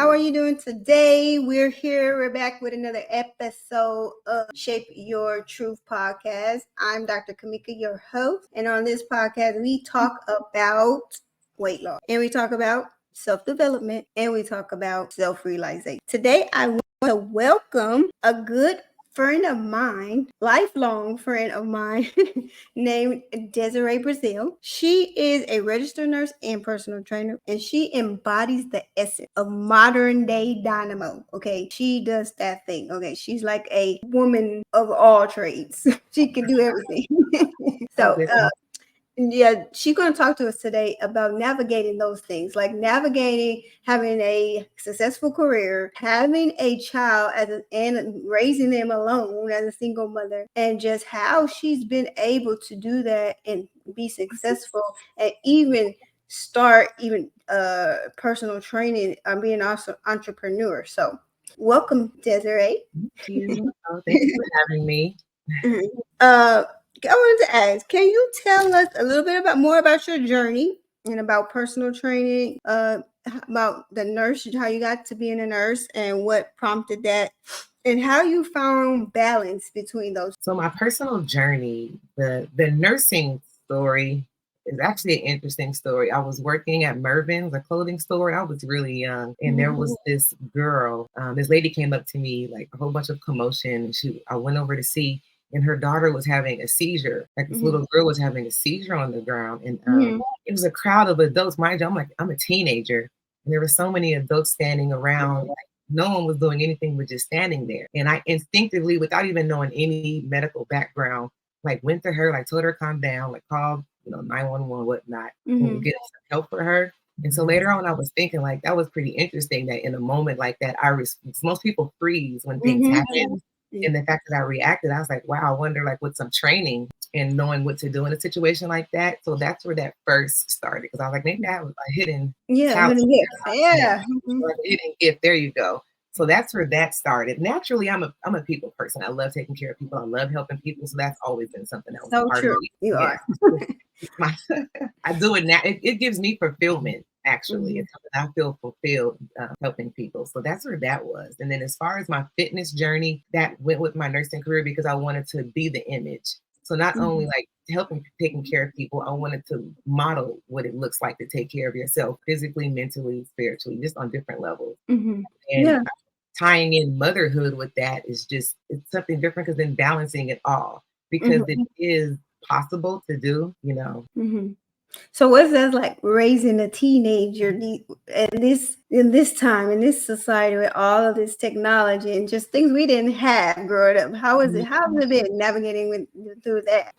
How are you doing today? We're back with another episode of Shape Your Truth podcast. I'm Dr. Kamika, your host. And on this podcast, we talk about weight loss. And we talk about self-development. And we talk about self-realization. Today, I want to welcome a good friend of mine, lifelong friend of mine, named Desiree Brazil. She is a registered nurse and personal trainer, and she embodies the essence of modern day dynamo. Okay, she does that thing. Okay, she's like a woman of all trades. She can do everything. Yeah, she's going to talk to us today about navigating those things, like navigating having a successful career, having a child and raising them alone as a single mother, and just how she's been able to do that and be successful and even start personal training and being also entrepreneur. So welcome, Desiree. Thank you. Thank you for having me. I wanted to ask, can you tell us a little bit more about your journey and about personal training, about the nurse, how you got to being a nurse and what prompted that, and how you found balance between those? So my personal journey, the nursing story is actually an interesting story. I was working at Mervyn's, a clothing store. I was really young, and there was this girl. This lady came up to me, like a whole bunch of commotion. I went over to see, and her daughter was having a seizure. Like this little girl was having a seizure on the ground, and it was a crowd of adults. Mind you, I'm a teenager, and there were so many adults standing around. Like, no one was doing anything but just standing there. And I instinctively, without even knowing any medical background, like went to her, like told her calm down, like called 911, whatnot, and get some help for her. And so later on, I was thinking like that was pretty interesting that in a moment like that, most people freeze when things happen. And the fact that I reacted, I was like, wow, I wonder like with some training and knowing what to do in a situation like that. So that's where that first started, because I was like, maybe I have a hidden talent. Yeah. Like a hidden gift. There you go. So that's where that started. Naturally, I'm a people person. I love taking care of people. I love helping people. So that's always been something that was part of me. You are. I do it now. It gives me fulfillment. Actually, it's something I feel fulfilled helping people. So that's where that was. And then as far as my fitness journey, that went with my nursing career because I wanted to be the image. So not only like taking care of people, I wanted to model what it looks like to take care of yourself physically, mentally, spiritually, just on different levels. And tying in motherhood with that is it's something different, because then balancing it all, because it is possible to do, So what's that like raising a teenager in this time, in this society, with all of this technology and just things we didn't have growing up? How has it been navigating through that?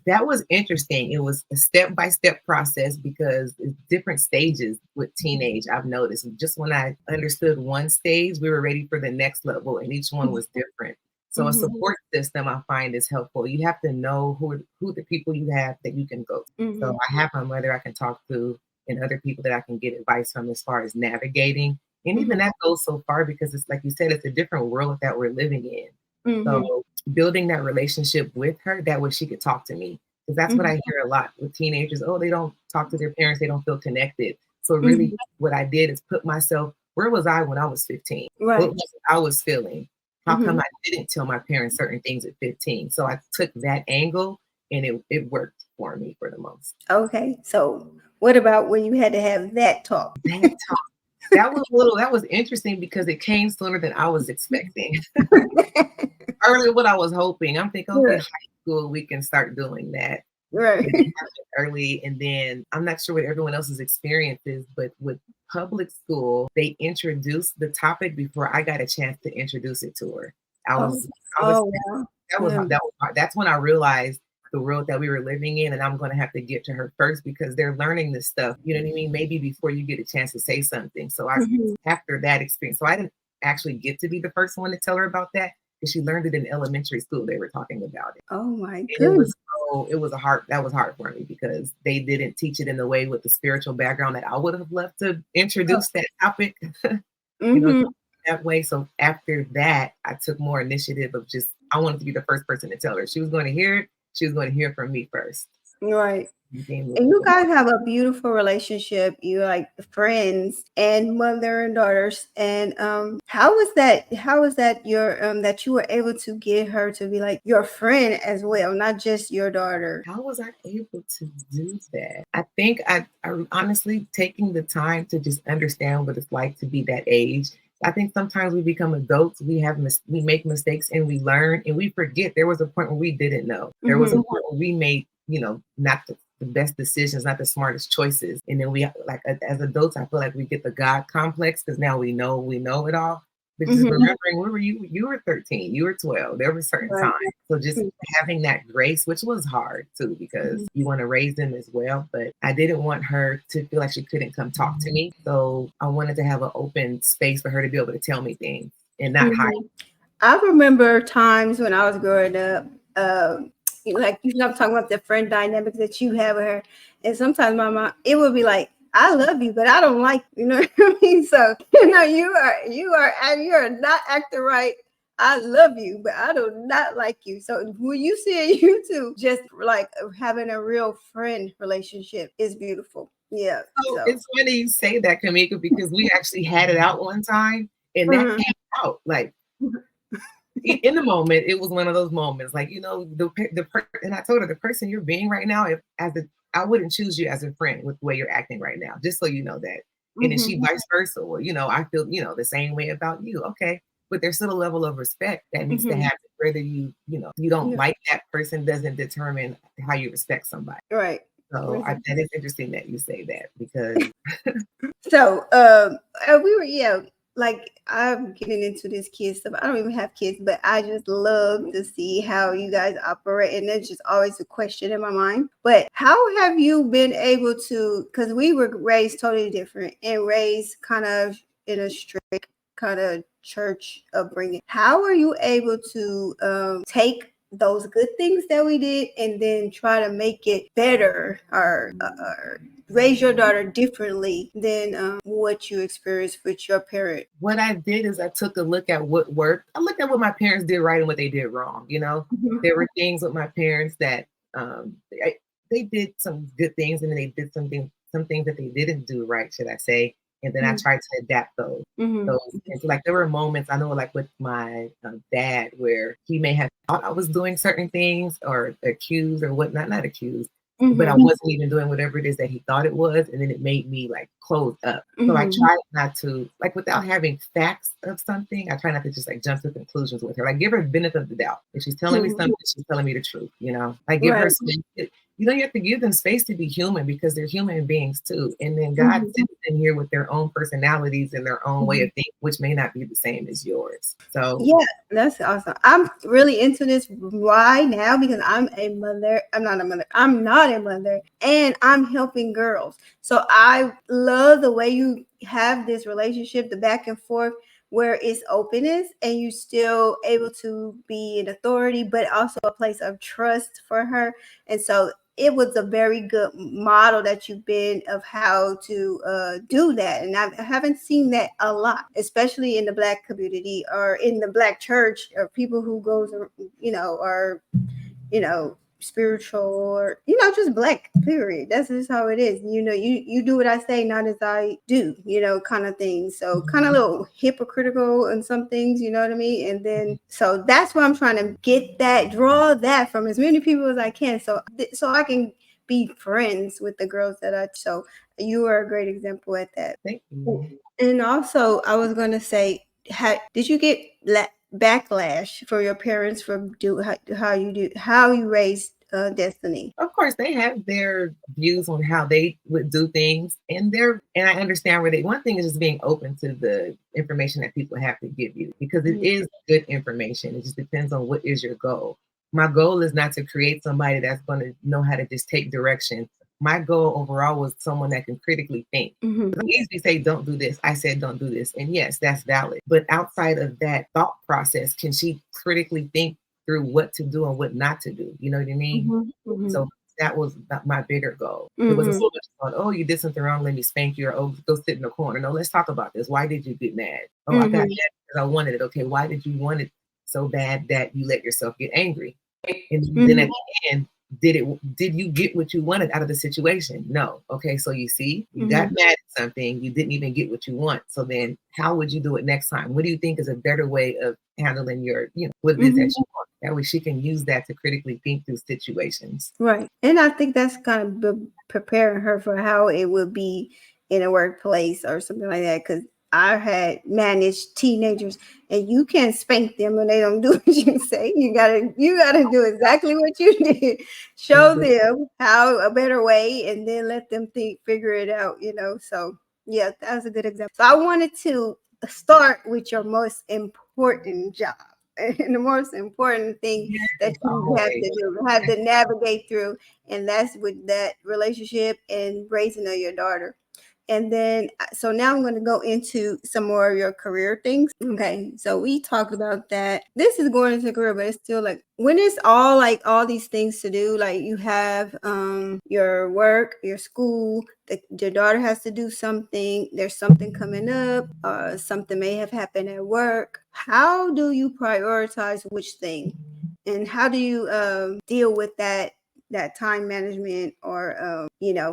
That was interesting. It was a step-by-step process, because it's different stages with teenage. I've noticed just when I understood one stage, we were ready for the next level, and each one was different. So a support system, I find, is helpful. You have to know who the people you have that you can go to. So I have my mother I can talk to, and other people that I can get advice from as far as navigating. And even that goes so far, because it's like you said, it's a different world that we're living in. So building that relationship with her, that way she could talk to me. Because that's what I hear a lot with teenagers. Oh, they don't talk to their parents. They don't feel connected. So really what I did is put myself, where was I when I was 15? Right. What was I was feeling? How come I didn't tell my parents certain things at 15? So I took that angle, and it worked for me for the most. Okay. So what about when you had to have that talk? That was interesting, because it came sooner than I was expecting. Earlier what I was hoping. I'm thinking, okay, high school, we can start doing that. Right. Early, and then I'm not sure what everyone else's experience is, but with public school, they introduced the topic before I got a chance to introduce it to her. That's when I realized the world that we were living in, and I'm going to have to get to her first, because they're learning this stuff, you know what I mean? Maybe before you get a chance to say something. So after that experience, so I didn't actually get to be the first one to tell her about that, because she learned it in elementary school. They were talking about it. Oh my goodness. That was hard for me, because they didn't teach it in the way with the spiritual background that I would have loved to introduce that topic, that way. So after that, I took more initiative of I wanted to be the first person to tell her. She was going to hear it. She was going to hear it from me first. Right. became And you the guys have a beautiful relationship. You're like friends and mother and daughters. And how was that your that you were able to get her to be like your friend as well, not just your daughter? How was I able to do that? I think I honestly taking the time to just understand what it's like to be that age. I think sometimes we become adults, we make mistakes and we learn and we forget there was a point where we didn't know. There was a point where we made, not the best decisions, not the smartest choices. And then we like as adults, I feel like we get the God complex because now we know it all. But just remembering where were you? You were 13, you were 12. There were certain Right. times. So just having that grace, which was hard too, because you want to raise them as well. But I didn't want her to feel like she couldn't come talk to me. So I wanted to have an open space for her to be able to tell me things and not hide. I remember times when I was growing up, like I'm talking about the friend dynamics that you have with her, and sometimes my mom, it would be like, "I love you, but I don't like you." You know what I mean? So you are not acting right. I love you, but I do not like you. So when you see you two just like having a real friend relationship is beautiful. Yeah. So So it's funny you say that, Kamika, because we actually had it out one time and that came out like in the moment. It was one of those moments, like and I told her the person you're being right now, I wouldn't choose you as a friend with the way you're acting right now, just so you know that. And then she vice versa. Well, I feel the same way about you. Okay, but there's still a level of respect that needs to happen. Whether you don't like that person doesn't determine how you respect somebody. right. So that is interesting that you say that because So, we were, like I'm getting into this kid stuff. I don't even have kids, but I just love to see how you guys operate. And there's just always a question in my mind. But how have you been able to, because we were raised totally different and raised kind of in a strict kind of church upbringing. How are you able to take those good things that we did and then try to make it better or raise your daughter differently than what you experienced with your parent? what I did is I took a look at what worked. I looked at what my parents did right and what they did wrong. There were things with my parents that they did some good things, and then they did some things that they didn't do right, should I say? And then I tried to adapt those. And so, like there were moments I know, like with my dad, where he may have thought I was doing certain things or accused or whatnot, not accused, but I wasn't even doing whatever it is that he thought it was. And then it made me like close up. So I tried not to, like without having facts of something, I try not to just like jump to conclusions with her. Like give her the benefit of the doubt. If she's telling me something, she's telling me the truth, like give her space. You have to give them space to be human because they're human beings too. And then God sends them here with their own personalities and their own way of thinking, which may not be the same as yours. So yeah, that's awesome. I'm really into this. Why now? Because I'm a mother. I'm not a mother. I'm not a mother, and I'm helping girls. So I love the way you have this relationship, the back and forth, where it's openness and you still able to be an authority, but also a place of trust for her. And so it was a very good model that you've been of how to do that. And I haven't seen that a lot, especially in the Black community or in the Black church or people who goes, are, spiritual or, just Black period. That's just how it is. You do what I say, not as I do, kind of thing. So kind of a little hypocritical in some things, you know what I mean? And then, so that's why I'm trying to draw that from as many people as I can. So I can be friends with the girls so you are a great example at that. thank you. And also I was going to say, did you get backlash for your parents for how you raised Destiny? Of course, they have their views on how they would do things, and I understand where one thing is just being open to the information that people have to give you because it is good information. It just depends on what is your goal. My goal is not to create somebody that's going to know how to just take direction. My goal overall was someone that can critically think. I easily say, don't do this. I said, don't do this. And yes, that's valid. But outside of that thought process, can she critically think through what to do and what not to do? You know what I mean? So that was my bigger goal. It wasn't so much on, oh, you did something wrong, let me spank you, or oh, go sit in the corner. No, let's talk about this. Why did you get mad? Oh, I got mad because I wanted it. Okay, why did you want it so bad that you let yourself get angry? And then at the end, did you get what you wanted out of the situation? No. Okay, so you see, you got mad at something, you didn't even get what you want. So then how would you do it next time? What do you think is a better way of handling your, what it is that you want? That way she can use that to critically think through situations. Right. And I think that's kind of preparing her for how it would be in a workplace or something like that. Because I had managed teenagers, and you can't spank them when they don't do what you say. You gotta do exactly what you did. Show them how a better way, and then let them figure it out. So yeah, that was a good example. So I wanted to start with your most important job. And the most important thing that you have to navigate through, and that's with that relationship and raising of your daughter. And then, so now I'm going to go into some more of your career things. Okay. So we talked about that. This is going into career, but it's still like when it's all these things to do, like you have your work, your school, your daughter has to do something, there's something coming up, something may have happened at work. How do you prioritize which thing? And how do you deal with that time management, or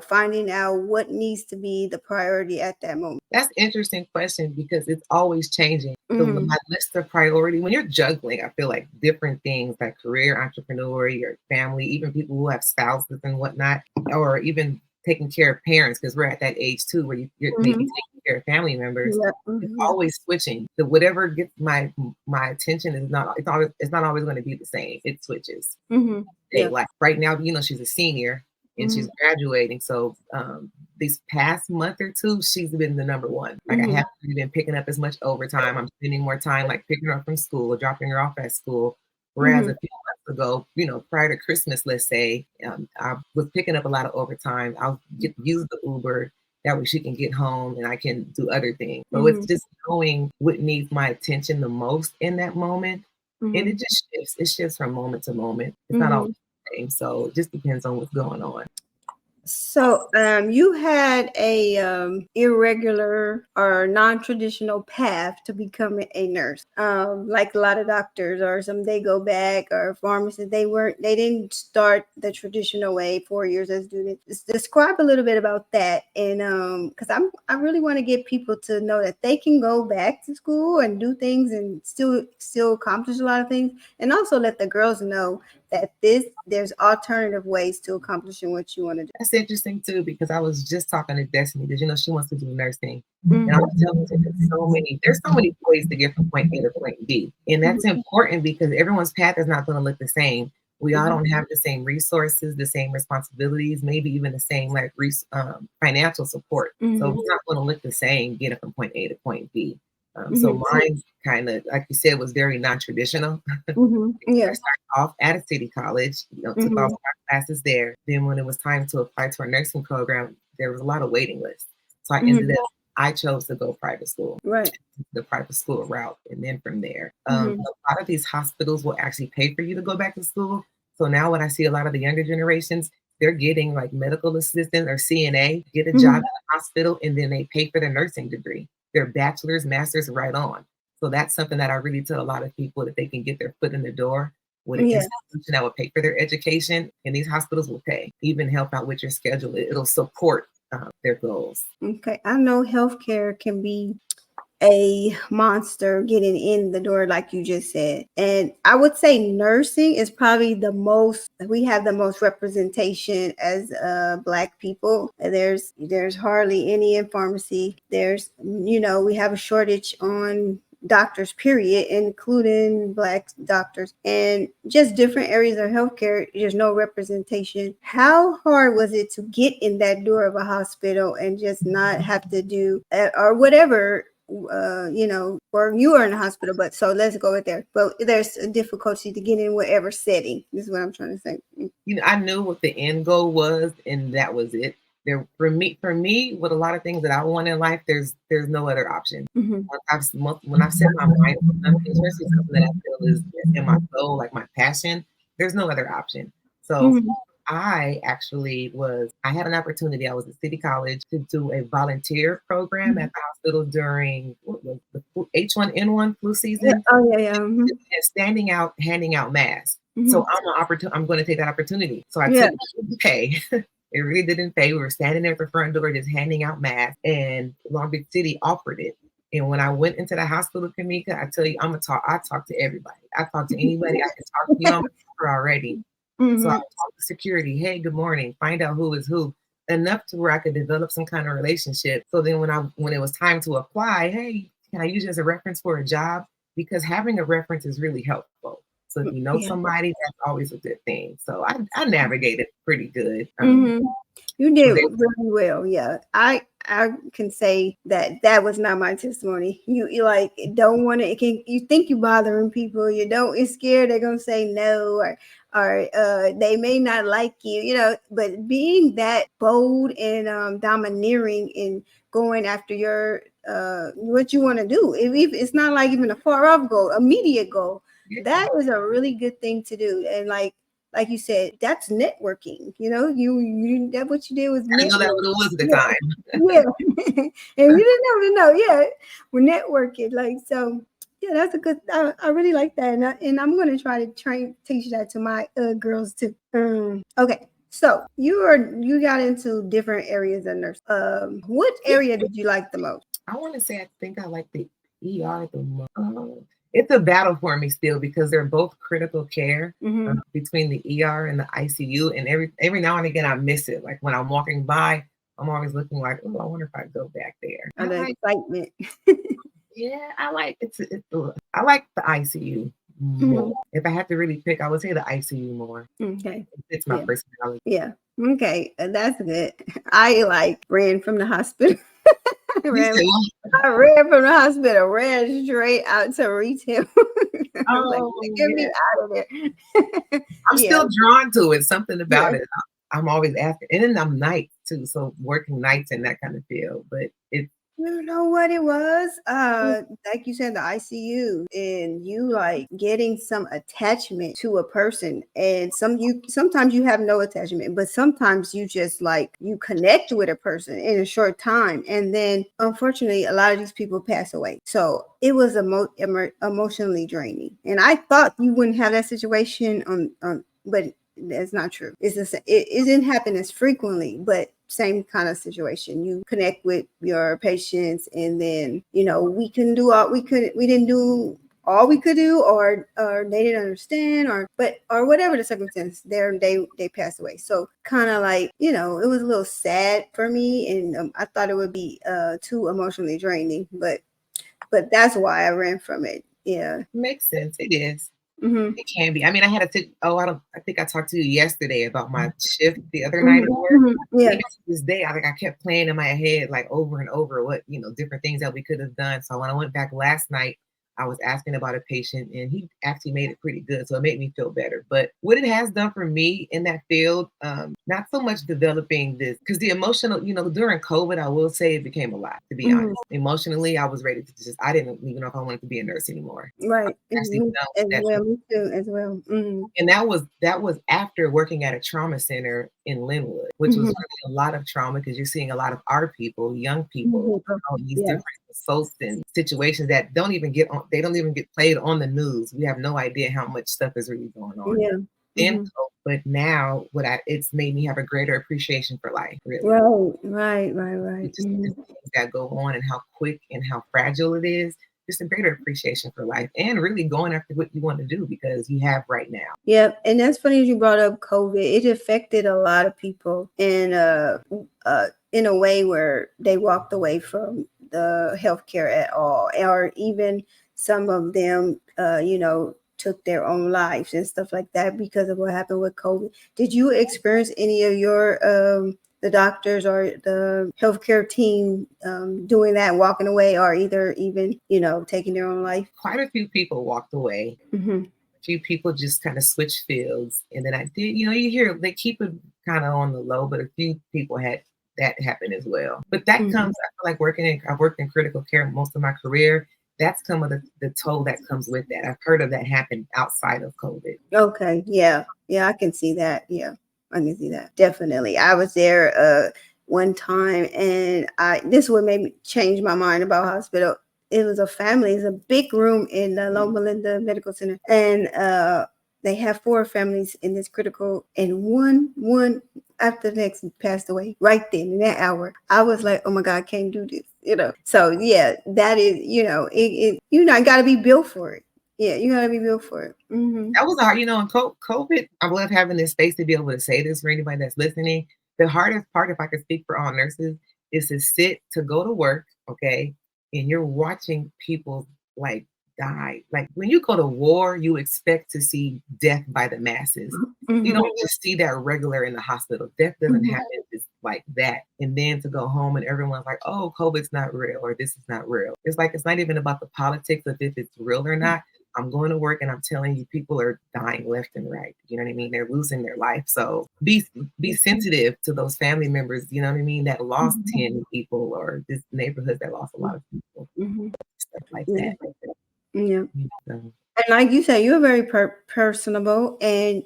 finding out what needs to be the priority at that moment? That's an interesting question because it's always changing. So when my list of priority, when you're juggling, I feel like different things like career, entrepreneur, your family, even people who have spouses and whatnot, or even taking care of parents, because we're at that age too where you're maybe taking care of family members. It's always switching. So whatever gets my attention is not always going to be the same. It switches. Like right now, she's a senior and she's graduating. So these past month or two, she's been the number one. Like I haven't been picking up as much overtime. I'm spending more time like picking her up from school or dropping her off at school. Whereas a few months ago, prior to Christmas, let's say, I was picking up a lot of overtime. I'll use the Uber. That way she can get home and I can do other things. So it's just knowing what needs my attention the most in that moment. And it just shifts. It shifts from moment to moment. It's not always the same. So it just depends on what's going on. So you had a irregular or non-traditional path to becoming a nurse. Like a lot of doctors, or some they go back, or pharmacists, they didn't start the traditional way, 4 years as students. Describe a little bit about that, and because I really want to get people to know that they can go back to school and do things and still accomplish a lot of things, and also let the girls know that there's alternative ways to accomplishing what you want to do. That's interesting too, because I was just talking to Destiny, because she wants to do nursing. And I was telling her there's so many ways to get from point A to point B. And that's important because everyone's path is not going to look the same. We all don't have the same resources, the same responsibilities, maybe even the same financial support. So it's not going to look the same getting from point A to point B. So mine kind of, like you said, was very non-traditional. I started off at a city college, took all my classes there. Then when it was time to apply to our nursing program, there was a lot of waiting lists. So I chose to go private school, the private school route. And then from there, a lot of these hospitals will actually pay for you to go back to school. So now when I see a lot of the younger generations, they're getting like medical assistant or CNA, get a job at the hospital, and then they pay for their nursing degree. Their bachelor's, master's right on. So that's something that I really tell a lot of people, that they can get their foot in the door with an institution that will pay for their education, and these hospitals will pay, even help out with your schedule. It'll support their goals. Okay. I know healthcare can be a monster getting in the door, like you just said. And I would say nursing is probably we have the most representation as Black people. There's hardly any in pharmacy. There's, we have a shortage on doctors, period, including Black doctors, and just different areas of healthcare. There's no representation. How hard was it to get in that door of a hospital and just not have to do or whatever? Or you are in a hospital, but so let's go with there. But there's a difficulty to get in whatever setting. This is what I'm trying to say. I knew what the end goal was, and that was it. For me, with a lot of things that I want in life, there's no other option. When I've set my mind on something, especially something that I feel is in my soul, like my passion, there's no other option. So I had an opportunity. I was at City College to do a volunteer program at the hospital during the H1N1 flu season. And standing out, handing out masks. So I'm going to take that opportunity. So I took the pay. It really didn't pay. We were standing there at the front door just handing out masks, and Long Beach City offered it. And when I went into the hospital, Kamika, I tell you, I talk to everybody. I talk to anybody I can talk to. You know, I'm a talker already. So I talk to security. Hey, good morning. Find out who is who. Enough to where I could develop some kind of relationship. So then when it was time to apply, hey, can I use you as a reference for a job? Because having a reference is really helpful. So if you know somebody, that's always a good thing. So I navigated pretty good. You did really well. Yeah. I can say that was not my testimony. You like don't want to, you think you bothering people. You don't, it's scared they're going to say no, or they may not like you, you know, but being that bold and domineering and going after your, what you want to do. If it's not like even a far off goal, immediate goal, that is a really good thing to do. And like you said, that's networking. You know, you that what you did was networking. I know that's what it was at the time. Yeah, and you didn't know. Yeah, we're networking. Like so. Yeah, that's a good. I really like that, and I'm going to try to teach that to my girls too. Okay, so you got into different areas of nurse. What area did you like the most? I want to say I think I like the ER the most. It's a battle for me still because they're both critical care between the ER and the ICU, and every now and again I miss it. Like when I'm walking by, I'm always looking like, oh, I wonder if I go back there. And the excitement. Yeah, I like I like the ICU more. If I had to really pick, I would say the ICU more. Okay, it's my personality. Yeah. Okay, that's good. I ran from the hospital. I ran from the hospital, ran straight out to retail. Get me out of there. I'm still drawn to it. Something about it. I'm always asking, and then I'm nights too, so working nights in that kind of field. But it's you know what it was? Like you said, the ICU, and you like getting some attachment to a person, and sometimes you have no attachment, but sometimes you just like you connect with a person in a short time, and then unfortunately, a lot of these people pass away. So it was emotionally draining, and I thought you wouldn't have that situation but that's not true. It didn't happen as frequently, but same kind of situation. You connect with your patients, and then we didn't do all we could do, or they didn't understand, or whatever the circumstance. They passed away. So kind of like it was a little sad for me, and I thought it would be too emotionally draining, but that's why I ran from it. Yeah, makes sense. It is. It can be. I mean, I had to. I think I talked to you yesterday about my shift the other night at work. Yeah. Even to this day, I kept playing in my head like over and over what different things that we could have done. So when I went back last night, I was asking about a patient, and he actually made it pretty good. So it made me feel better. But what it has done for me in that field, not so much developing this, because the emotional, during COVID, I will say it became a lot, to be honest. Emotionally, I was ready to I didn't even know if I wanted to be a nurse anymore. Right. Me too, as well. And that was after working at a trauma center in Linwood, which was really a lot of trauma, because you're seeing a lot of our people, young people, all these different assaults and situations that don't even get played on the news. We have no idea how much stuff is really going on. Yeah. But now it's made me have a greater appreciation for life, really. Right. Just the things that go on and how quick and how fragile it is. Just a greater appreciation for life, and really going after what you want to do, because you have right now. Yeah, and that's funny you brought up COVID. It affected a lot of people in a way where they walked away from the healthcare at all, or even some of them, took their own lives and stuff like that because of what happened with COVID. Did you experience any of your the doctors or the healthcare team doing that, walking away, or either even taking their own life? Quite a few people walked away. A few people just kind of switched fields, and then I did. You hear they keep it kind of on the low, but a few people had that happen as well. But that comes. I feel like I've worked in critical care most of my career. That's come with the toll that comes with that. I've heard of that happen outside of COVID. Okay. Yeah, I can see that. Yeah, I can see that. Definitely. I was there one time, and this would make me change my mind about hospital. It was a family. It's a big room in the Loma Linda Medical Center, and they have 4 families in this critical, and one after the next passed away right then in that hour. I was like, oh my God, I can't do this, So yeah, that is, I got to be built for it. Yeah, you got to be built for it. Mm-hmm. That was hard, in COVID. I love having this space to be able to say this for anybody that's listening. The hardest part, if I could speak for all nurses, is to go to work, okay, and you're watching people like die. Like when you go to war, you expect to see death by the masses. You don't just see that regular in the hospital. Death doesn't happen just like that. And then to go home and everyone's like, oh, COVID's not real, or this is not real. It's like, it's not even about the politics of if it's real or not. I'm going to work and I'm telling you, people are dying left and right. You know what I mean? They're losing their life. So be sensitive to those family members, you know what I mean, that lost 10 people, or this neighborhood that lost a lot of people. Stuff like that. Yeah. And like you said, you're a very personable and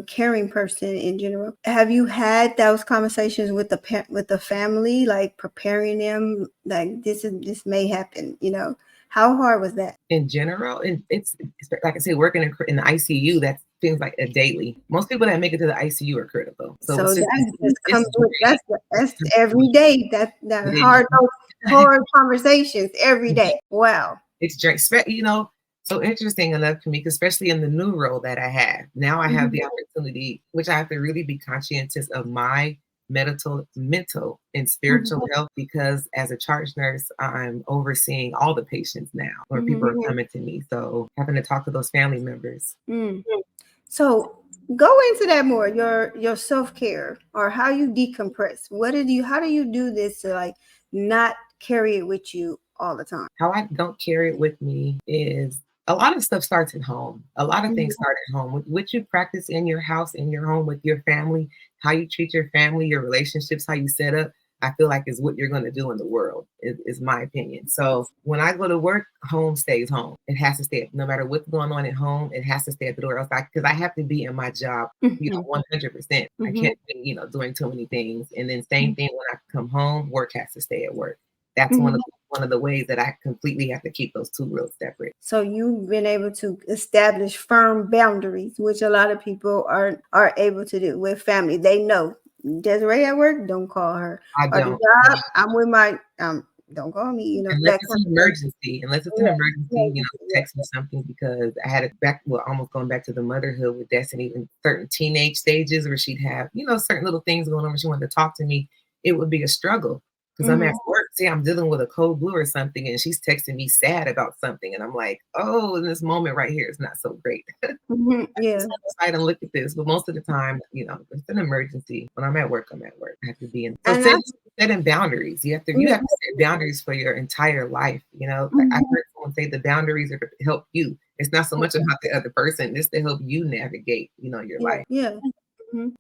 caring person in general. Have you had those conversations with the family, like preparing them, like this may happen? How hard was that? In general, and it's like I say, working in the ICU, that seems like a daily. Most people that make it to the ICU are critical. So that's every day. That hard conversations every day. Wow. It's so interesting enough, Kamika, especially in the new role that I have. Now I have the opportunity, which I have to really be conscientious of my mental and spiritual health, because as a charge nurse, I'm overseeing all the patients now, where people are coming to me. So having to talk to those family members. So go into that more, your self-care, or how you decompress. How do you do this to like not carry it with you all the time? How I don't carry it with me is a lot of stuff starts at home. A lot of things start at home. What you practice in your house, in your home with your family, how you treat your family, your relationships, how you set up, I feel like is what you're going to do in the world, is my opinion. So when I go to work, home stays home. It has to stay, no matter what's going on at home, it has to stay at the door. Because I have to be in my job, 100%. I can't be, doing too many things. And then same thing when I come home, work has to stay at work. That's one of the ways that I completely have to keep those two real separate. So you've been able to establish firm boundaries, which a lot of people are able to do with family. They know Desiree at work, don't call her. I don't. The job, I'm with my don't call me. Unless it's an emergency, text me something, because I had almost going back to the motherhood with Destiny, in certain teenage stages where she'd have, certain little things going on where she wanted to talk to me. It would be a struggle. Because I'm at work, say I'm dealing with a cold blue or something, and she's texting me sad about something, and I'm like, oh, in this moment right here, it's not so great. Yeah. I don't look at this, but most of the time, it's an emergency. When I'm at work, I'm at work. I have to be in. So setting boundaries. You have to set boundaries for your entire life. I heard someone say the boundaries are to help you. It's not so much about the other person. It's to help you navigate, your life. Yeah.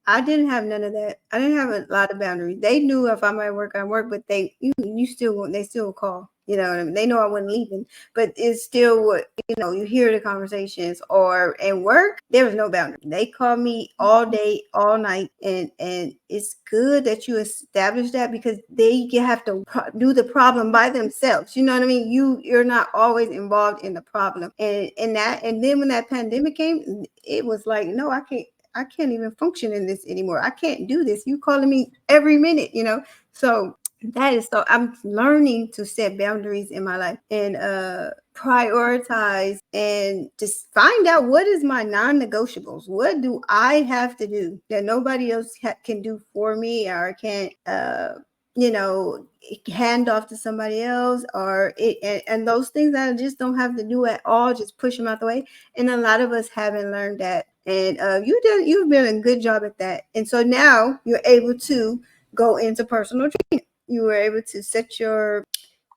I didn't have none of that. I didn't have a lot of boundaries. They knew if I'm at work, but they still call. They know I wasn't leaving, but it's still what, you hear the conversations, or at work, there was no boundary. They call me all day, all night. And it's good that you establish that, because they have to do the problem by themselves. You know what I mean? You're not always involved in the problem. And then when that pandemic came, it was like, no, I can't even function in this anymore. I can't do this. You calling me every minute, So I'm learning to set boundaries in my life and prioritize, and just find out what is my non-negotiables. What do I have to do that nobody else can do for me, or can't hand off to somebody else, and those things that I just don't have to do at all, just push them out the way. And a lot of us haven't learned that. And you've been a good job at that. And so now you're able to go into personal training. You were able to set your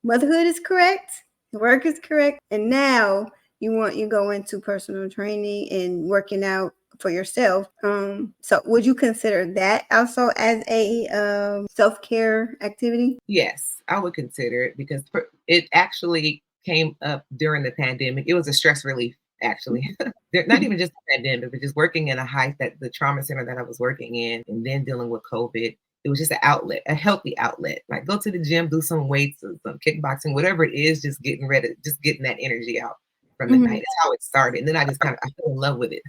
motherhood is correct, work is correct, and now you go into personal training and working out for yourself. So would you consider that also as a self-care activity? Yes, I would consider it, because it actually came up during the pandemic. It was a stress relief, actually. Not even just the pandemic, but just working in the trauma center that I was working in, and then dealing with COVID. It was just an outlet, a healthy outlet. Like, go to the gym, do some weights or some kickboxing, whatever it is, just getting that energy out from the night. That's how it started. And then I fell in love with it.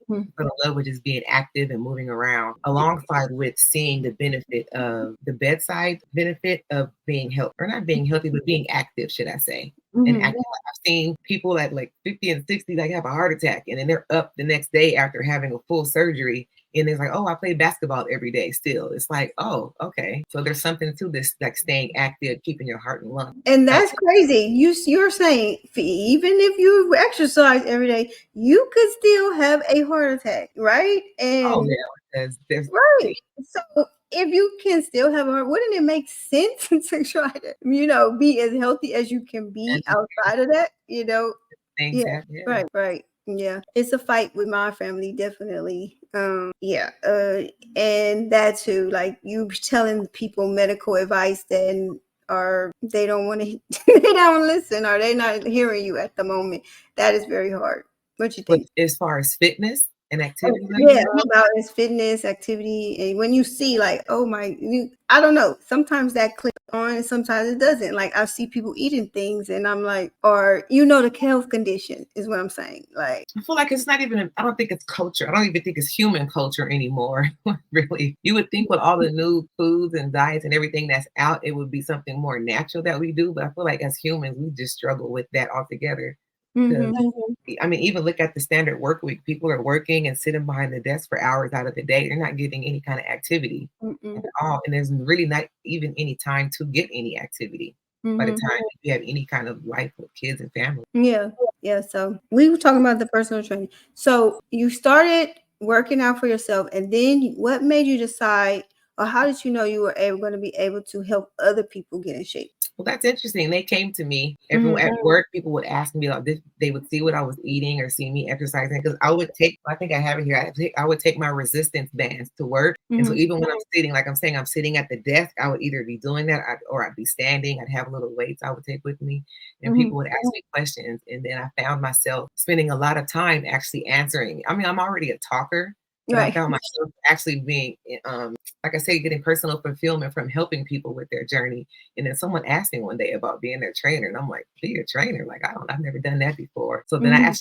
fell in love with just being active and moving around, alongside with seeing the benefit of the bedside benefit of being healthy, or not being healthy, but being active, should I say. And active. I've seen people at like 50 and 60 like have a heart attack, and then they're up the next day after having a full surgery. And it's like, oh, I play basketball every day still. It's like, oh, okay. So there's something to this, like staying active, keeping your heart and lungs. And that's crazy. You're saying even if you exercise every day, you could still have a heart attack, right? And there's right. So if you can still have a heart, wouldn't it make sense to try to, be as healthy as you can be outside of that? things Yeah. happen. Yeah. Right. Yeah. It's a fight with my family, definitely. And that too, like you telling people medical advice then or they don't want to they don't listen or they're not hearing you at the moment. That is very hard. What you think? But as far as fitness and activity, About his fitness activity, and when you see like, oh my, I don't know. Sometimes that clicks on, and sometimes it doesn't. Like I see people eating things, and I'm like, or the health condition is what I'm saying. Like I feel like it's not even. I don't think it's culture. I don't even think it's human culture anymore. Really, you would think with all the new foods and diets and everything that's out, it would be something more natural that we do. But I feel like as humans, we just struggle with that altogether. I mean, even look at the standard work week. People are working and sitting behind the desk for hours out of the day. They're not getting any kind of activity at all. And there's really not even any time to get any activity by the time you have any kind of life with kids and family. Yeah. So we were talking about the personal training. So you started working out for yourself, and then what made you decide, or how did you know you were going to be able to help other people get in shape? Well, that's interesting. They came to me. Everyone at work, people would ask me about this. They would see what I was eating or see me exercising because I would take. I think I have it here. I would take my resistance bands to work, and so even when I'm sitting, like I'm saying, I'm sitting at the desk. I would either be doing that or I'd be standing. I'd have little weights I would take with me, and people would ask me questions, and then I found myself spending a lot of time actually answering. I mean, I'm already a talker, but I found myself actually being, like I say, getting personal fulfillment from helping people with their journey. And then someone asked me one day about being their trainer, and I'm like, "Be a trainer? Like I've never done that before." So then I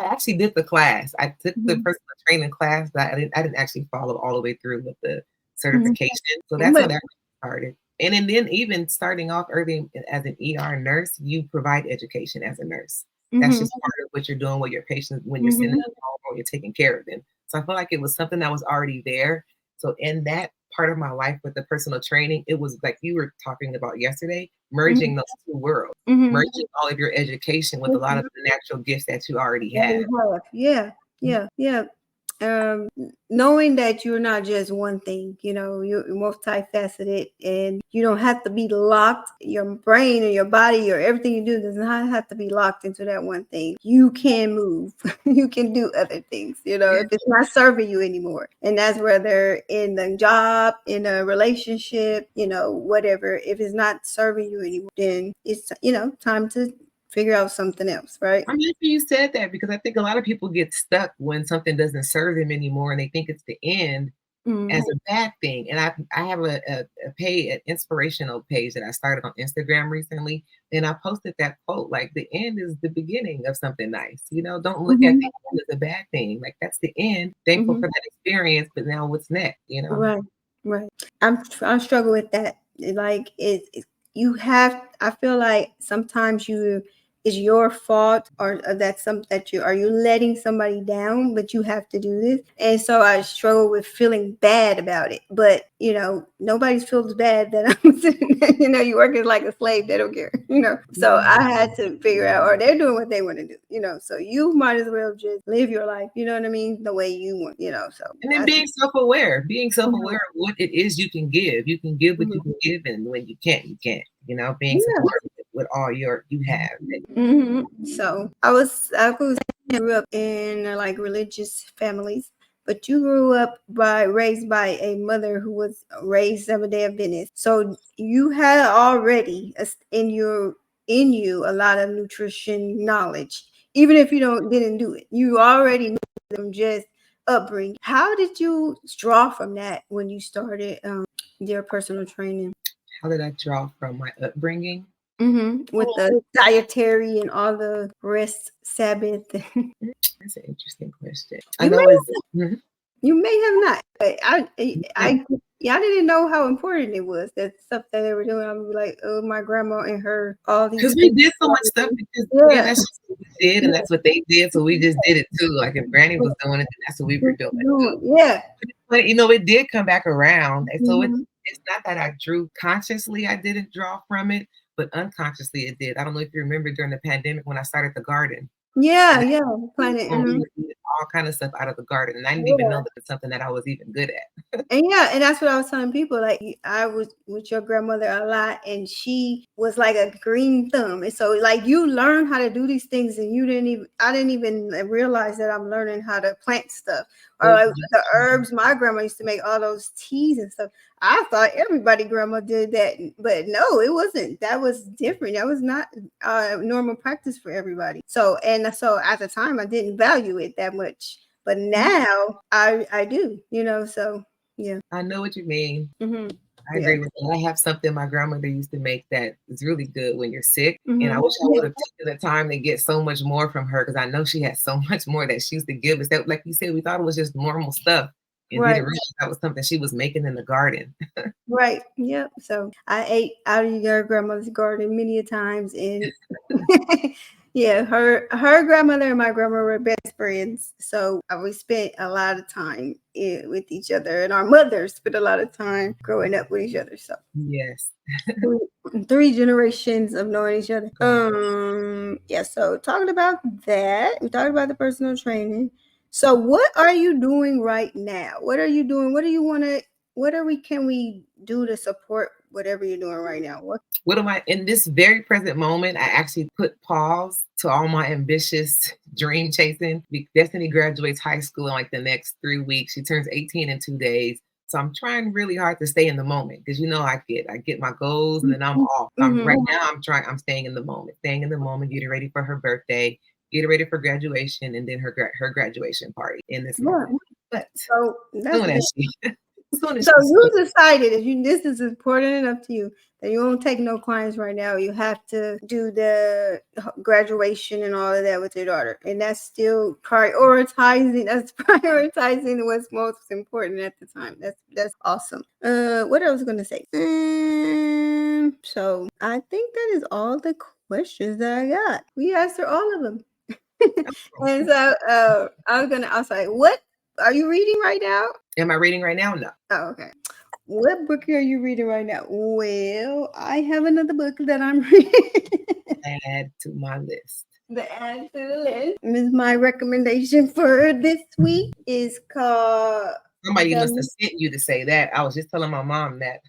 actually did the class. I took the personal training class, but I didn't actually follow all the way through with the certification. So that's how that started. And then even starting off early as an ER nurse, you provide education as a nurse. That's just part of what you're doing with your patients when you're sending them home or you're taking care of them. So I feel like it was something that was already there. So in that part of my life with the personal training, it was like you were talking about yesterday, merging those two worlds, merging all of your education with a lot of the natural gifts that you already have. Yeah. Knowing that you're not just one thing, you're multifaceted, and you don't have to be locked. Your brain and your body or everything you do does not have to be locked into that one thing. You can move. You can do other things, if it's not serving you anymore. And that's whether in the job, in a relationship, whatever. If it's not serving you anymore, then it's, time to figure out something else, right? I'm happy you said that because I think a lot of people get stuck when something doesn't serve them anymore and they think it's the end as a bad thing. And I have an inspirational page that I started on Instagram recently, and I posted that quote, like the end is the beginning of something nice. Don't look at the end as a bad thing. Like that's the end. Thankful for that experience, but now what's next? Right. I struggle with that. Like I feel like sometimes it's your fault or are you letting somebody down, but you have to do this. And so I struggle with feeling bad about it. But nobody feels bad that I'm sitting there, you working like a slave, they don't care, So I had to figure out, or they're doing what they want to do, so you might as well just live your life, you know what I mean, the way you want, so. And then being self-aware of what it is you can give. You can give what you can give, and when you can't, you can't. Being self-aware with all you have. So I grew up in like religious families, but you grew up raised by a mother who was raised Seventh-day Adventist. So you had already in you a lot of nutrition knowledge, even if you didn't do it. You already knew them just upbringing. How did you draw from that when you started your personal training? How did I draw from my upbringing? With the dietary and all the rest, Sabbath. That's an interesting question. I You know may it's. You may have not, but I didn't know how important it was, that stuff that they were doing. I was like, oh, my grandma and her, all these Because we things. did so much stuff because Yeah. that's just what we did and that's what they did. So we just did it too. Like if Granny was doing it, then that's what we were doing too. Yeah. But it did come back around. And so Mhm. it's not that I drew consciously, I didn't draw from it, but unconsciously it did. I don't know if you remember during the pandemic when I started the garden. Yeah, And yeah, planet. we were eating all kind of stuff out of the garden. And I didn't even know Yeah. that it's something that I was even good at. And that's what I was telling people. Like, I was with your grandmother a lot, and she was like a green thumb. And so, like, you learn how to do these things, and I didn't even realize that I'm learning how to plant stuff. Or like the herbs, my grandma used to make all those teas and stuff. I thought everybody grandma did that, but no, it wasn't. That was different. That was not normal practice for everybody. So at the time, I didn't value it that much. But now I do, so yeah. I know what you mean. Mm-hmm. I agree with that. I have something my grandmother used to make that is really good when you're sick. Mm-hmm. And I wish I would have taken the time to get so much more from her because I know she had so much more that she used to give us. That, like you said, we thought it was just normal stuff and didn't realize that was something she was making in the garden. Right. Yep. So I ate out of your grandmother's garden many a times, and yeah, her grandmother and my grandma were best friends. So we spent a lot of time with each other, and our mothers spent a lot of time growing up with each other. So yes, three generations of knowing each other. Yeah. So talking about that, we talked about the personal training. So what are you doing right now? What are you doing? What do you want to? Can we do to support whatever you're doing right now? What am I in this very present moment? I actually put pause to all my ambitious dream chasing. Destiny graduates high school in like the next 3 weeks. She turns 18 in 2 days. So I'm trying really hard to stay in the moment because I get my goals and then I'm off. Right now I'm staying in the moment, getting ready for her birthday, getting ready for graduation, and then her graduation party in this moment. But so soon as she So you decided that this is important enough to you that you won't take no clients right now. You have to do the graduation and all of that with your daughter, and that's still prioritizing. That's prioritizing what's most important at the time. That's awesome. What I was going to say. So I think that is all the questions that I got. We answered all of them. And so I was like, what are you reading right now? Am I reading right now? No. Oh, okay. What book are you reading right now? Well, I have another book that I'm reading. Add to my list. Add to the list. My recommendation for this week is called Somebody must have sent you to say that. I was just telling my mom that.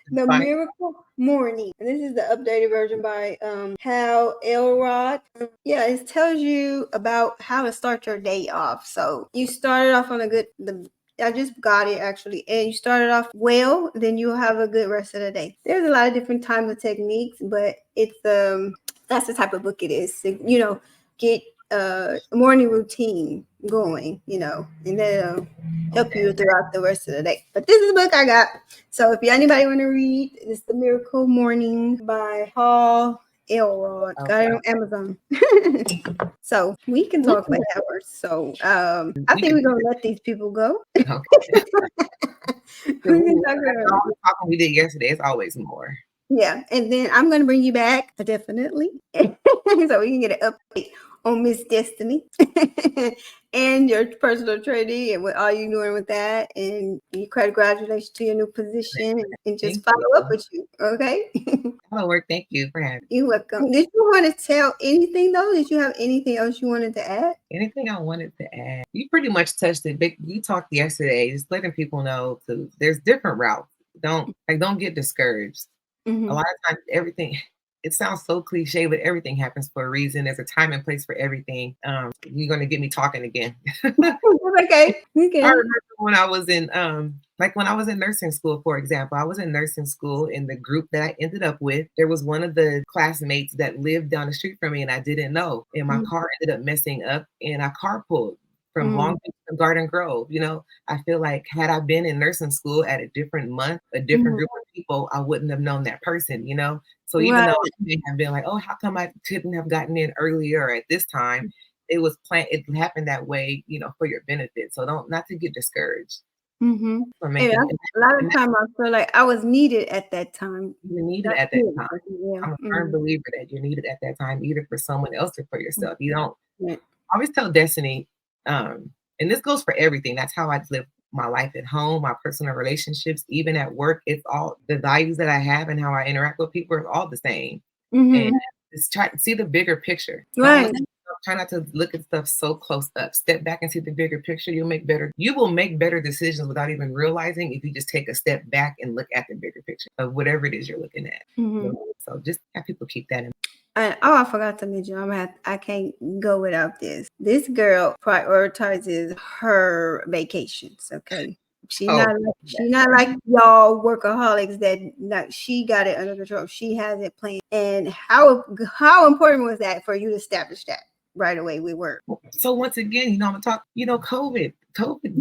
The Miracle Morning. And this is the updated version by Hal Elrod. Yeah, it tells you about how to start your day off. So you started off on I just got it actually, and you started off well, then you'll have a good rest of the day. There's a lot of different types of techniques, but it's that's the type of book it is. Get a morning routine going, and that'll help you throughout the rest of the day. But this is a book I got. So if anybody want to read, it's The Miracle Morning by Hal Elrod. Got it on Amazon. So we can talk like hours. So I think we're gonna let these people go. Okay. We did yesterday. It's always more. Yeah, and then I'm gonna bring you back definitely, so we can get an update on Miss Destiny and your personal training and what are you doing with that, and congratulations to your new position, and just follow up with you. Okay. Hello, work. Thank you for having me. You're welcome. Did you want to tell anything though? Did you have anything else you wanted to add? Anything I wanted to add? You pretty much touched it. You talked yesterday, just letting people know there's different routes. Don't get discouraged. A lot of times everything, it sounds so cliche, but everything happens for a reason. There's a time and place for everything. You're going to get me talking again. Okay. I remember when I was in, when I was in nursing school, for example, I was in nursing school in the group that I ended up with. There was one of the classmates that lived down the street from me and I didn't know. And my car ended up messing up and I carpooled from Long Beach Garden Grove. You know, I feel like had I been in nursing school at a different month, a different group of people, I wouldn't have known that person, you know? So even though I may have been like, oh, how come I couldn't have gotten in earlier or at this time? It was planned, it happened that way, you know, for your benefit. So don't, not to get discouraged Mm-hmm. for And making, a lot and of time I feel like I was needed at that time. you're needed Not at that here, time. but yeah. I'm a firm Mm-hmm. believer that you're needed at that time, either for someone else or for yourself. You don't, Right. I always tell Destiny, and this goes for everything. That's how I live my life at home, my personal relationships, even at work. It's all the values that I have and how I interact with people are all the same. And Mm-hmm. just try to see the bigger picture. Don't look Right. at stuff, try not to look at stuff so close up. Step back and see the bigger picture. You will make better decisions without even realizing if you just take a step back and look at the bigger picture of whatever it is you're looking at. Mm-hmm. So just have people keep that in. And I forgot to mention, I can't go without this. This girl prioritizes her vacations. Okay. Oh, She not like y'all workaholics that not, she got it under control. She has it planned. And how important was that for you to establish that right away with work? so once again, you know, I'm gonna talk, you know, COVID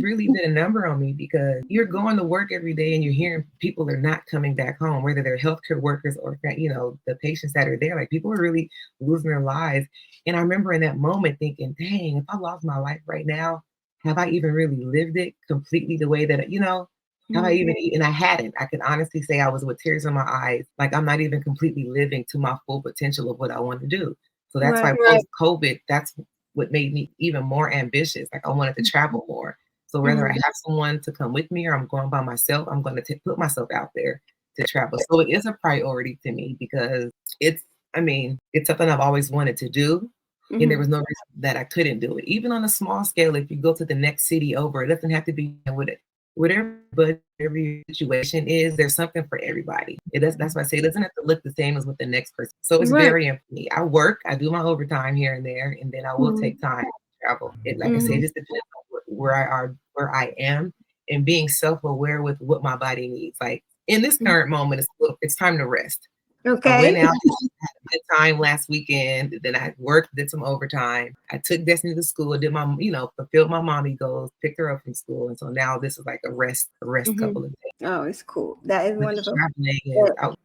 really did a number on me because you're going to work every day and you're hearing people are not coming back home, whether they're healthcare workers or, you know, the patients that are there. Like people are really losing their lives. And I remember in that moment thinking, dang, if I lost my life right now, have I even really lived it completely the way that, you know, have I even, and I hadn't. I can honestly say I was with tears in my eyes. Like I'm not even completely living to my full potential of what I want to do. So that's why post COVID, that's what made me even more ambitious. Like I wanted to travel more. So whether I have someone to come with me or I'm going by myself, I'm going to put myself out there to travel. So it is a priority to me because it's, I mean, it's something I've always wanted to do. And there was no reason that I couldn't do it. Even on a small scale, if you go to the next city over, it doesn't have to be with it. Whatever, but whatever your situation is, there's something for everybody. It does. That's why I say it doesn't have to look the same as with the next person. So it's very important. I work, I do my overtime here and there, and then I will take time to travel. It, like I say, it just depends on where I am, and being self-aware with what my body needs. Like in this current moment, it's time to rest. I went out, had a good time last weekend. Then I worked, did some overtime. I took Destiny to school, did my, you know, fulfilled my mommy goals, picked her up from school. And so now this is like a rest couple of days. Oh, it's cool. That is wonderful.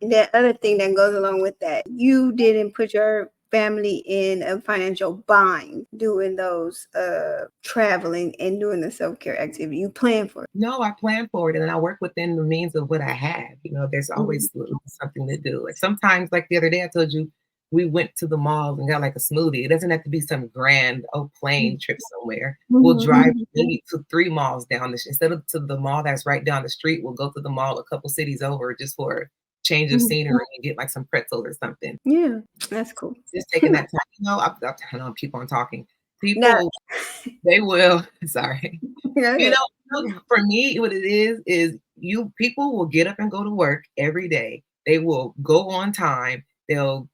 And the other thing that goes along with that, you didn't put your family in a financial bind doing those traveling and doing the self-care activity. You plan for it. No, I plan for it and I work within the means of what I have. You know, there's always something to do. Like sometimes, like the other day, I told you we went to the mall and got like a smoothie. It doesn't have to be some grand plane trip somewhere. We'll drive maybe to 3 malls down instead of to the mall that's right down the street. We'll go to the mall a couple cities over just for change of scenery and get like some pretzels or something. Yeah, that's cool. Just taking that time. You know, I know keep on talking. People, they will. Sorry. You know, for me, what it is people will get up and go to work every day. They will go on time. They'll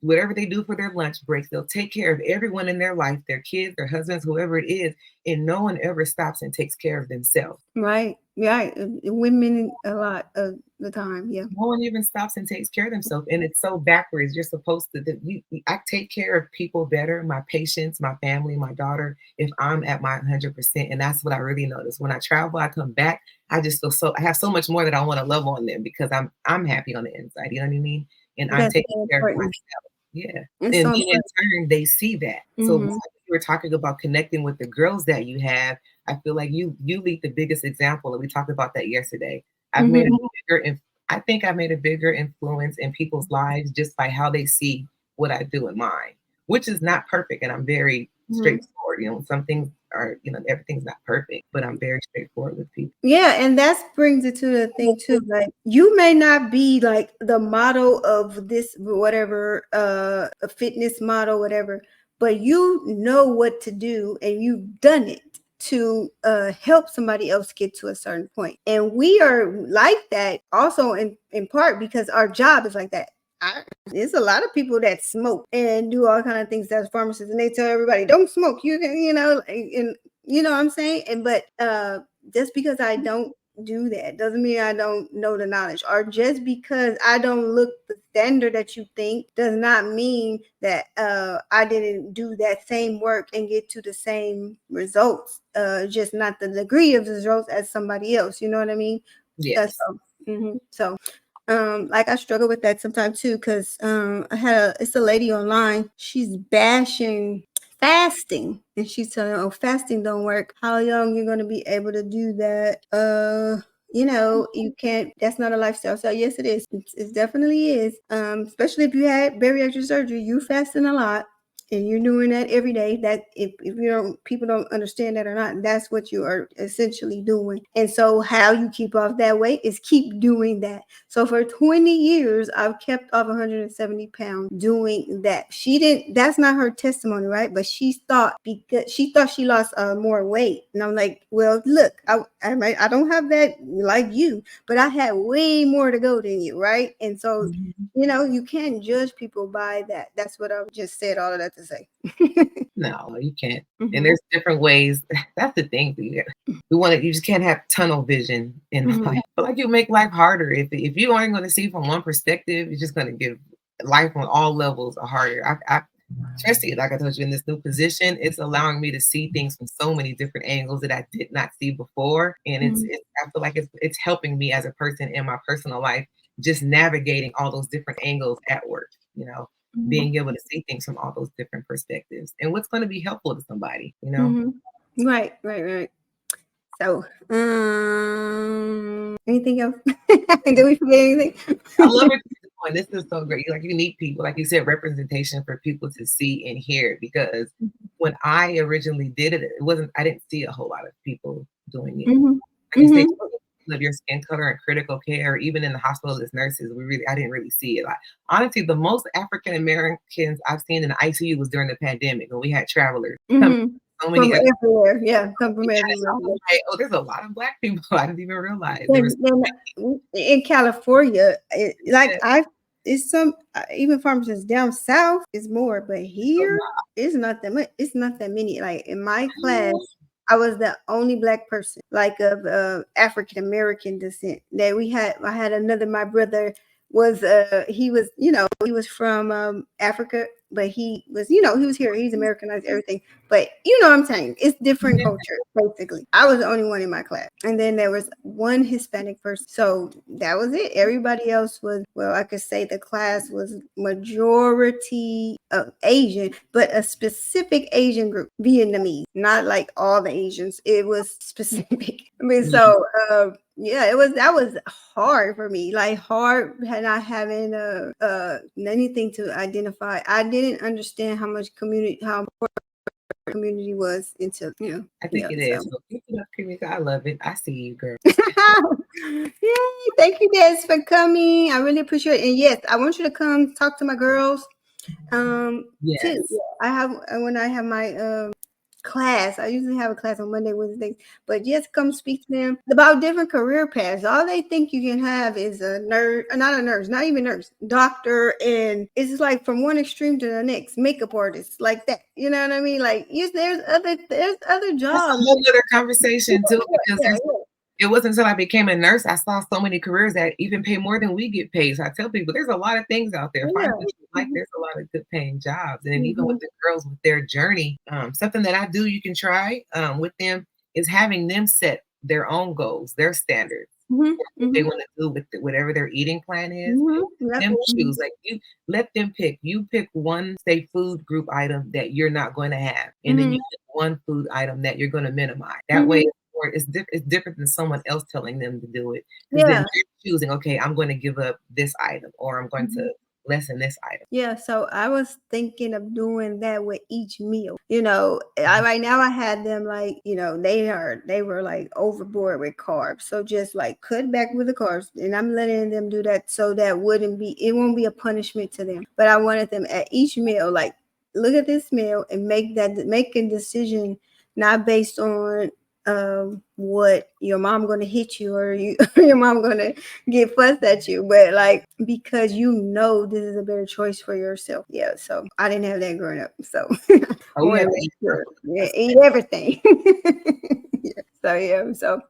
whatever they do for their lunch breaks, they'll take care of everyone in their life, their kids, their husbands, whoever it is, and no one ever stops and takes care of themselves. Right. Women a lot of the time. Yeah. No one even stops and takes care of themselves. And it's so backwards. You're supposed to, I take care of people better, my patients, my family, my daughter, if I'm at my 100%. And that's what I really notice. When I travel, I come back, I just feel I have so much more that I want to love on them because I'm happy on the inside. You know what I mean? And I'm taking care of myself. Yeah. And then in turn, they see that. So you were talking about connecting with the girls that you have. I feel like you lead the biggest example, and we talked about that yesterday. I've made I think I've made a bigger influence in people's lives just by how they see what I do in mine, which is not perfect. And I'm very straightforward. You know, some things are, you know, everything's not perfect, but I'm very straightforward with people. Yeah, and that brings it to the thing too. Like you may not be like the model of this whatever a fitness model, whatever, but you know what to do and you've done it to help somebody else get to a certain point. And we are like that also in part because our job is like that. There's a lot of people that smoke and do all kind of things as pharmacists, and they tell everybody don't smoke. You can, you know, and you know what I'm saying. And but just because I don't do that doesn't mean I don't know the knowledge, or just because I don't look the standard that you think does not mean that I didn't do that same work and get to the same results, just not the degree of the results as somebody else. You know what I mean? Yes. So Like I struggle with that sometimes too, because it's a lady online. She's bashing fasting, and she's telling, oh, fasting don't work. How long you're gonna be able to do that? You can't. That's not a lifestyle. So yes, it is. It definitely is. Especially if you had bariatric surgery, you fasting a lot, and you're doing that every day. That if you don't, people don't understand that or not, that's what you are essentially doing. And so how you keep off that weight is keep doing that. So for 20 years, I've kept off 170 pounds doing that. She didn't, that's not her testimony, right? But she thought, because she thought she lost more weight. And I'm like, well, look, I don't have that like you, but I had way more to go than you, right? And so, you can't judge people by that. That's what I've just said all of that to say. No, you can't. And there's different ways. That's the thing. You just can't have tunnel vision in life. Like you make life harder. If you aren't going to see from one perspective, you're just going to give life on all levels harder. I especially, like I told you, in this new position, it's allowing me to see things from so many different angles that I did not see before. And I feel like it's helping me as a person in my personal life, just navigating all those different angles at work, being able to see things from all those different perspectives and what's going to be helpful to somebody, Right. So, anything else? Did we forget anything? I love it. This is so great. Like you need people, like you said, representation for people to see and hear. Because when I originally did it, I didn't see a whole lot of people doing it. Like I said, of your skin color and critical care, even in the hospital as nurses, I didn't really see it. Like honestly, the most African Americans I've seen in the ICU was during the pandemic when we had travelers. So many from everywhere. Yeah, come from everywhere. Like, oh, there's a lot of Black people. I didn't even realize. In California, it's some even pharmacists down south is more, but here it's not that much. It's not that many. Like in my class, I was the only Black person, like of African American descent that we had. I had another. My brother was he was from Africa, but he was he was here. He's Americanized everything, but what I'm saying, it's different culture basically. I was the only one in my class, and then there was one Hispanic person. So that was it. Everybody else was, well, I could say the class was majority of Asian, but a specific Asian group, Vietnamese, not like all the Asians. It was specific. I mean, so yeah, that was hard for me, like hard not having anything to identify. I didn't understand how important community was until I think it is. So keep it up, Kamika. I love it. I see you, girl. Yay, thank you, Des, for coming. I really appreciate it. And yes, I want you to come talk to my girls. Yes. Too. When I have my class. I usually have a class on Monday, Wednesdays, but just come speak to them about different career paths. All they think you can have is a nurse, not a nurse, not even nurse, doctor, and it's like from one extreme to the next, makeup artist, like that. You know what I mean? Like there's other jobs. That's a whole other conversation too, because it wasn't until I became a nurse I saw so many careers that even pay more than we get paid. So I tell people there's a lot of things out there. There's a lot of good paying jobs. And even with the girls with their journey, something that I do you can try with them is having them set their own goals, their standards. What they want to do with whatever their eating plan is. Them choose. Like you let them pick. You pick one, say, food group item that you're not going to have. And then you pick one food item that you're going to minimize. That way it's different than someone else telling them to do it. Because then they're choosing, okay, I'm going to give up this item or I'm going to lessen this item. Yeah, so I was thinking of doing that with each meal. Right now I had them like, they were like overboard with carbs. So just like cut back with the carbs, and I'm letting them do that so that it won't be a punishment to them. But I wanted them at each meal, like look at this meal and make a decision not based on what your mom gonna hit you or your mom gonna get fussed at you, but like because this is a better choice for yourself. Yeah, so I didn't have that growing up, so eat everything. So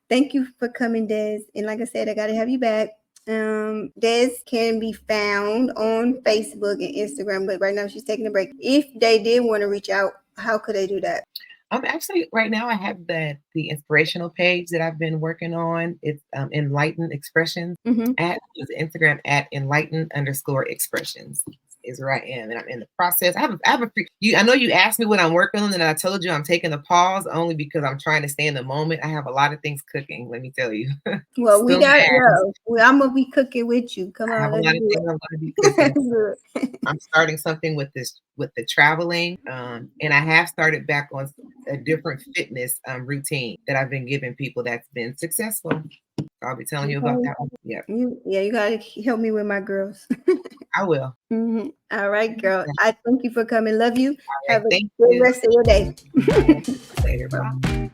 thank you for coming, Des, and like I said, I gotta have you back. Des can be found on Facebook and Instagram, but right now she's taking a break. If they did want to reach out, how could they do that? Actually right now I have the inspirational page that I've been working on. It's Enlightened Expressions. At Instagram at enlightened_expressions is where I am, and I'm in the process. I have a I know you asked me what I'm working on, and I told you I'm taking a pause only because I'm trying to stay in the moment. I have a lot of things cooking, let me tell you. Well, we got I'm gonna be cooking with you. Come on, I have a lot of things I'm gonna be cooking. I'm starting something with the traveling, and I have started back on a different fitness routine that I've been giving people that's been successful. I'll be telling you about that one. Yeah. You gotta help me with my girls. I will. All right, girl. I thank you for coming. Love you. Right, Have a good rest of your day. Later. Bye.